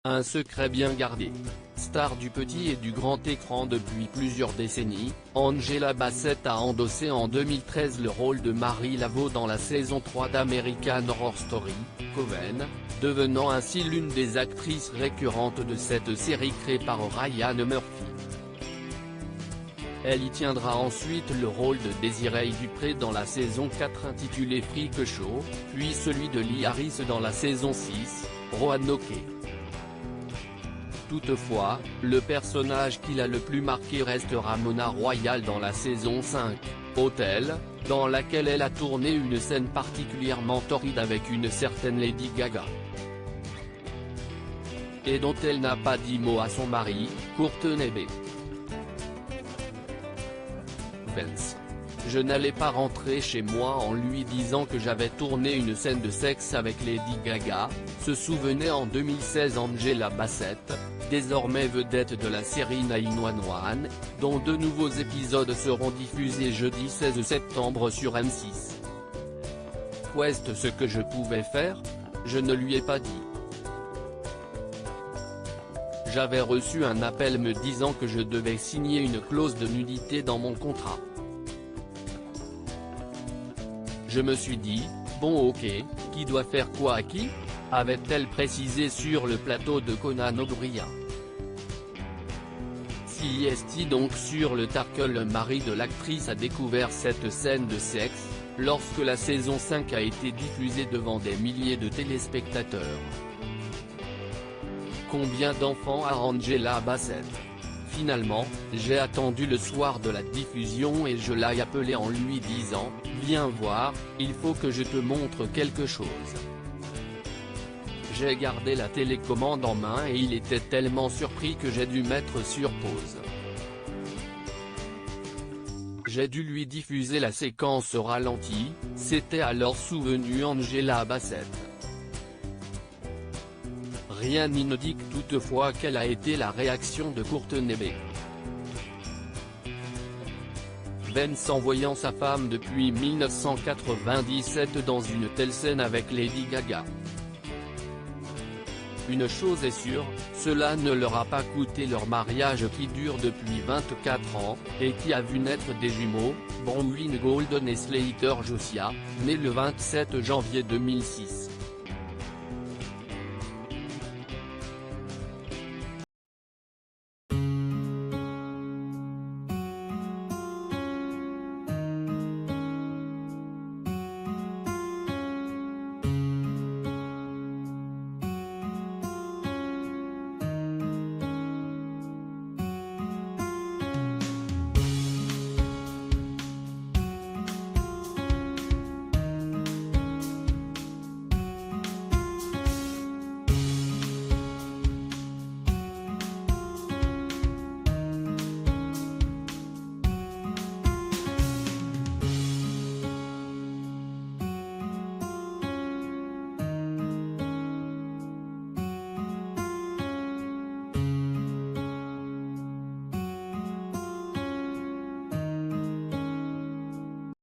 Un secret bien gardé. Star du petit et du grand écran depuis plusieurs décennies, Angela Bassett a endossé en 2013 le rôle de Marie Laveau dans la saison 3 d'American Horror Story, Coven, devenant ainsi l'une des actrices récurrentes de cette série créée par Ryan Murphy. Elle y tiendra ensuite le rôle de Desiree Dupré dans la saison 4 intitulée Freak Show, puis celui de Lee Harris dans la saison 6, Roanoke. Toutefois, le personnage qui l'a le plus marqué reste Ramona Royale dans la saison 5, Hotel, dans laquelle elle a tourné une scène particulièrement torride avec une certaine Lady Gaga. Et dont elle n'a pas dit mot à son mari, Courtney B. Vance. Je n'allais pas rentrer chez moi en lui disant que j'avais tourné une scène de sexe avec Lady Gaga, se souvenait en 2016 Angela Bassett, désormais vedette de la série 911, dont 2 nouveaux épisodes seront diffusés jeudi 16 septembre sur M6. Quest ce que je pouvais faire? Je ne lui ai pas dit. J'avais reçu un appel me disant que je devais signer une clause de nudité dans mon contrat. Je me suis dit, bon ok, qui doit faire quoi à qui? Avait-elle précisé sur le plateau de Conan O'Brien. CST donc sur le Tackle. Le mari de l'actrice a découvert cette scène de sexe, lorsque la saison 5 a été diffusée devant des milliers de téléspectateurs. Combien d'enfants a Angela Bassett? Finalement, j'ai attendu le soir de la diffusion et je l'ai appelé en lui disant, viens voir, il faut que je te montre quelque chose. J'ai gardé la télécommande en main et il était tellement surpris que j'ai dû mettre sur pause. J'ai dû lui diffuser la séquence au ralenti, s'était alors souvenu Angela Bassett. Rien n'indique toutefois quelle a été la réaction de Courtney B. Vance en voyant sa femme depuis 1997 dans une telle scène avec Lady Gaga. Une chose est sûre, cela ne leur a pas coûté leur mariage qui dure depuis 24 ans, et qui a vu naître des jumeaux, Bronwyn Golden et Slater Josiah, nés le 27 janvier 2006.